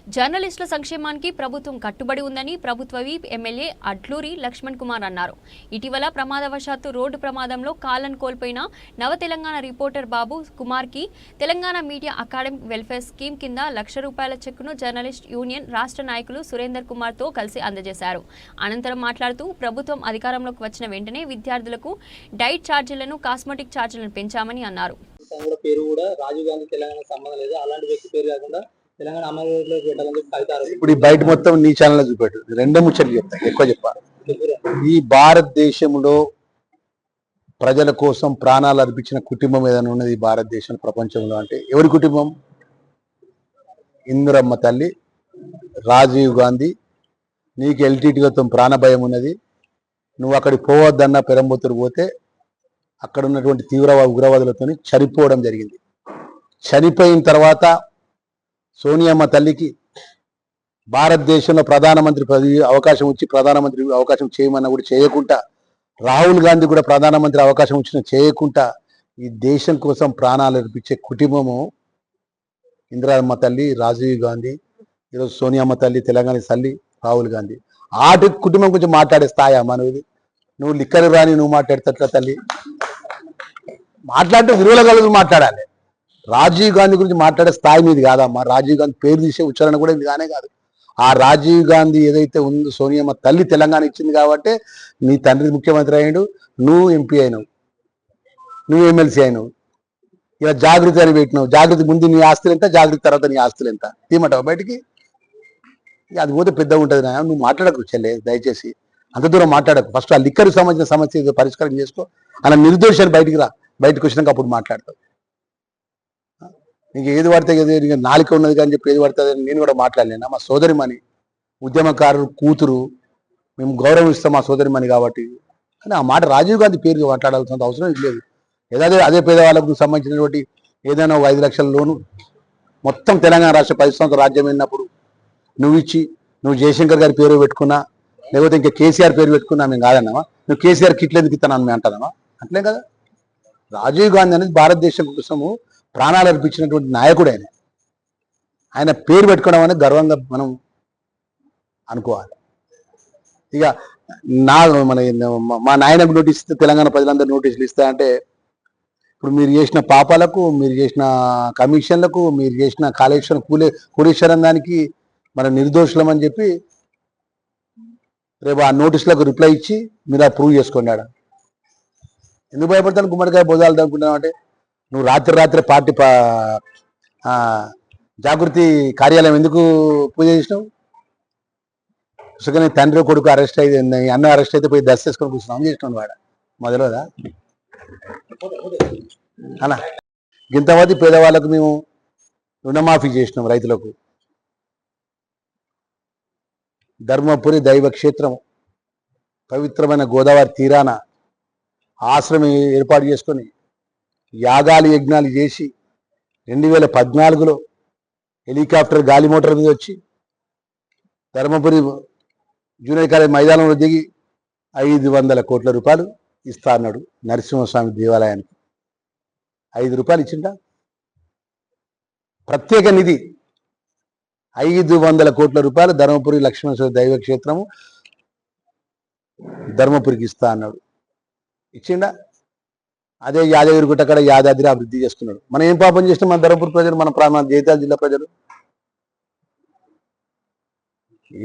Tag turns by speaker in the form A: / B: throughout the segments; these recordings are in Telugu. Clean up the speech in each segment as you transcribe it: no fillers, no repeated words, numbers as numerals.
A: జర్నలిస్టుల సంక్షేమానికి ప్రభుత్వం కట్టుబడి ఉందని ప్రభుత్వ విప్ ఎమ్మెల్యే అడ్లూరి లక్ష్మణ్ కుమార్ అన్నారు. ఇటీవల ప్రమాదవశాత్తు రోడ్డు ప్రమాదంలో కాళ్లను కోల్పోయిన నవ తెలంగాణ రిపోర్టర్ బాబు కుమార్కి Telangana media academic welfare scheme కింద ₹1,00,000 చెక్కును జర్నలిస్ట్ యూనియన్ రాష్ట్ర నాయకులు సురేందర్ కుమార్తో కలిసి అందజేశారు. అనంతరం మాట్లాడుతూ ప్రభుత్వం అధికారంలోకి వచ్చిన వెంటనే విద్యార్థులకు డైట్ ఛార్జీలను, కాస్మెటిక్ ఛార్జీలను పెంచామని అన్నారు.
B: పేరు కూడా రాజీవ్ గాంధీ తెలంగాణ సంబంధం లేదు, అలాంటి వ్యక్తి పేరు కాకుండా తెలంగాణ అమలులోకి పెట్టాలని కవితారు.
C: ఇప్పుడు ఈ బయట మొత్తం నీ ఛానల్ చూపెట్టు, రెండే ముచ్చట్లు చెప్తా, ఎక్కువ చెప్పాలి. ఈ భారతదేశంలో ప్రజల కోసం ప్రాణాలు అర్పించిన కుటుంబం ఏదైనా ఉన్నది భారతదేశం ప్రపంచంలో అంటే ఎవరి కుటుంబం? ఇందిరమ్మ తల్లి, రాజీవ్ గాంధీ. నీకు ఎల్టీటీతో ప్రాణభయం ఉన్నది, నువ్వు అక్కడికి పోవద్దన్న పెరంబొత్తురు పోతే అక్కడ ఉన్నటువంటి తీవ్ర ఉగ్రవాదులతో చనిపోవడం జరిగింది. చనిపోయిన తర్వాత సోనియమ్మ తల్లికి భారతదేశంలో ప్రధానమంత్రి అవకాశం వచ్చి ప్రధానమంత్రి అవకాశం చేయమన్నా కూడా చేయకుండా, రాహుల్ గాంధీ కూడా ప్రధానమంత్రి అవకాశం వచ్చినా చేయకుండా ఈ దేశం కోసం ప్రాణాలు అర్పించే కుటుంబము ఇందిరమ్మ తల్లి, రాజీవ్ గాంధీ, ఈరోజు సోనియమ్మ తల్లి, తెలంగాణ తల్లి, రాహుల్ గాంధీ. ఆటి కుటుంబం గురించి మాట్లాడే స్థాయి మనది. నువ్వు లిక్కరు రాని నువ్వు మాట్లాడతట్ల తల్లి మాట్లాడితే విలువల కలిసి మాట్లాడాలి. రాజీవ్ గాంధీ గురించి మాట్లాడే స్థాయి మీది కాదమ్మా. రాజీవ్ గాంధీ పేరు తీసే ఉచ్చారణ కూడా ఇది కానే కాదు. ఆ రాజీవ్ గాంధీ ఏదైతే ఉందో సోనియమ్మ తల్లి తెలంగాణ ఇచ్చింది కాబట్టి నీ తండ్రి ముఖ్యమంత్రి అయ్యాడు, నువ్వు ఎంపీ అయినావు, నువ్వు ఎమ్మెల్సీ అయినావు. ఇలా జాగృతి అని పెట్టినావు. జాగృతి ముందు నీ ఆస్తులు ఎంత, జాగృతి తర్వాత నీ ఆస్తులు ఎంత తీయమంటావు బయటికి? అది పోతే పెద్దగా ఉంటుంది. నువ్వు మాట్లాడకు చెల్లె, దయచేసి అంత దూరం మాట్లాడకు. ఫస్ట్ ఆ లిక్కర్కి సంబంధించిన సమస్య పరిష్కారం చేసుకో. అలా నిర్దోషాన్ని బయటికి రా, బయటకు వచ్చినాక అప్పుడు మాట్లాడతావు. నీకు ఏది పడితే ఏది నాలుక ఉన్నది కానీ చెప్పి ఏది పడుతుంది నేను కూడా మాట్లాడలేను. మా సోదరిమణి, ఉద్యమకారులు కూతురు, మేము గౌరవిస్తాం మా సోదరిమణి కాబట్టి. కానీ ఆ మాట రాజీవ్ గాంధీ పేరు మాట్లాడాల్సిన అవసరం లేదు. ఏదైతే అదే పేదవాళ్ళకు సంబంధించినటువంటి ఏదైనా 5 లక్షల లోను మొత్తం తెలంగాణ రాష్ట్ర 10 సంవత్సరాల రాజ్యం వెళ్ళినప్పుడు నువ్వు ఇచ్చి, నువ్వు జయశంకర్ గారి పేరు పెట్టుకున్నా, లేకపోతే ఇంకా కేసీఆర్ పేరు పెట్టుకున్నా మేము కాదన్నావా? నువ్వు కేసీఆర్ కిట్లు ఎందుకు ఇస్తాను మేము అంటానమ్మా? అట్లే కదా. రాజీవ్ గాంధీ అనేది భారతదేశం కోసము ప్రాణాలు అర్పించినటువంటి నాయకుడు. ఆయన పేరు పెట్టుకోవడం అనేది గర్వంగా మనం అనుకోవాలి. ఇక మా నాయనకు నోటీస్ ఇస్తే తెలంగాణ ప్రజలందరూ నోటీసులు ఇస్తాయంటే, ఇప్పుడు మీరు చేసిన పాపాలకు, మీరు చేసిన కమిషన్లకు, మీరు చేసిన కాళేశ్వరం కూలేశ్వరం దానికి మన నిర్దోషులం అని చెప్పి రేపు ఆ నోటీసులకు రిప్లై ఇచ్చి మీరు ప్రూవ్ చేసుకోండి. ఎందుకు భయపడతాను? గుమ్మడికాయ బోధాలు అనుకుంటున్నావు అంటే నువ్వు రాత్రి పార్టీ జాగృతి కార్యాలయం ఎందుకు పూజ చేసినావు? నీ తండ్రి కొడుకు అరెస్ట్ అయితే, అన్న అరెస్ట్ అయితే పోయి దర్శ చేసుకొని కూర్చున్నాం చేసినావు వాడ మొదలదా అలా. ఇంతమంది పేదవాళ్ళకు మేము రుణమాఫీ చేసినాం. రైతులకు ధర్మపురి దైవ క్షేత్రం పవిత్రమైన గోదావరి తీరాన ఆశ్రమం ఏర్పాటు చేసుకొని యాగాలు యజ్ఞాలు చేసి 2014లో హెలికాప్టర్ గాలి మోటార్ మీద వచ్చి ధర్మపురి జూనియర్ కాలేజ్ మైదానంలో దిగి 500 కోట్ల రూపాయలు ఇస్తా అన్నాడు నరసింహస్వామి దేవాలయానికి. 5 రూపాయలు ఇచ్చిండా? ప్రత్యేక నిధి 500 కోట్ల రూపాయలు ధర్మపురి లక్ష్మణేశ్వర దైవ క్షేత్రము ధర్మపురికి ఇస్తా అన్నాడు. ఇచ్చిండా? అదే యాదగిరి గుట్ట కాడ యాదాద్రి అభివృద్ధి చేసుకున్నాడు. మనం ఏం పాపం చేసినా మన ధర్మపురి ప్రజలు, మన జగిత్యాల జిల్లా ప్రజలు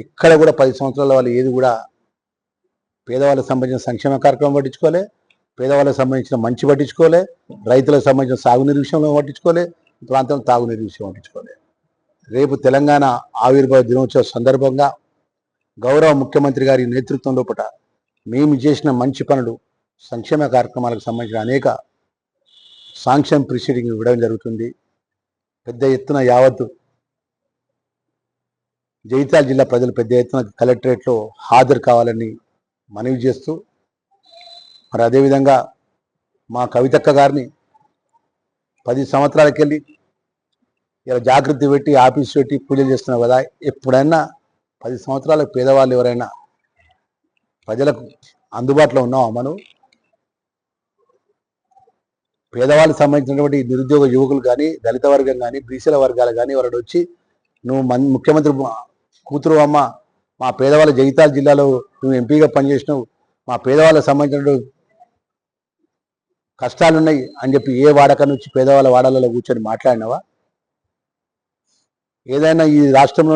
C: ఇక్కడ కూడా 10 సంవత్సరాల వాళ్ళు ఏది కూడా పేదవాళ్ళకి సంబంధించిన సంక్షేమ కార్యక్రమం పట్టించుకోలే, పేదవాళ్ళకి సంబంధించిన మంచి పట్టించుకోలే, రైతులకు సంబంధించిన సాగునీరు విషయంలో పట్టించుకోలే, ప్రాంతం తాగునీరు విషయం పట్టించుకోలే. రేపు తెలంగాణ ఆవిర్భావ దినోత్సవ సందర్భంగా గౌరవ ముఖ్యమంత్రి గారి నేతృత్వంలో పట మేము చేసిన మంచి పనులు, సంక్షేమ కార్యక్రమాలకు సంబంధించిన అనేక సాంక్షన్ ప్రొసీడింగ్ ఇవ్వడం జరుగుతుంది. పెద్ద ఎత్తున యావత్తు జగిత్యాల జిల్లా ప్రజలు పెద్ద ఎత్తున కలెక్టరేట్లో హాజరు కావాలని మనవి చేస్తూ, మరి అదేవిధంగా మా కవితక్క గారిని 10 సంవత్సరాలకెళ్ళి ఇలా జాగృతి పెట్టి ఆఫీస్ పెట్టి పూజలు చేస్తున్నావు కదా, ఎప్పుడైనా 10 సంవత్సరాలకు పేదవాళ్ళు ఎవరైనా ప్రజలకు అందుబాటులో ఉన్నావా? మనం పేదవాళ్ళకి సంబంధించినటువంటి నిరుద్యోగ యువకులు కానీ, దళిత వర్గం కానీ, బీసీల వర్గాలు కానీ ఎవరైనా వచ్చి నువ్వు ముఖ్యమంత్రి కూతురు అమ్మ, మా పేదవాళ్ళ జగిత్యాల జిల్లాలో నువ్వు ఎంపీగా పనిచేసినావు, మా పేదవాళ్ళకు సంబంధించిన కష్టాలున్నాయి అని చెప్పి ఏ వాడక నుంచి పేదవాళ్ళ వాడాలలో కూర్చొని మాట్లాడినావా? ఏదైనా ఈ రాష్ట్రంలో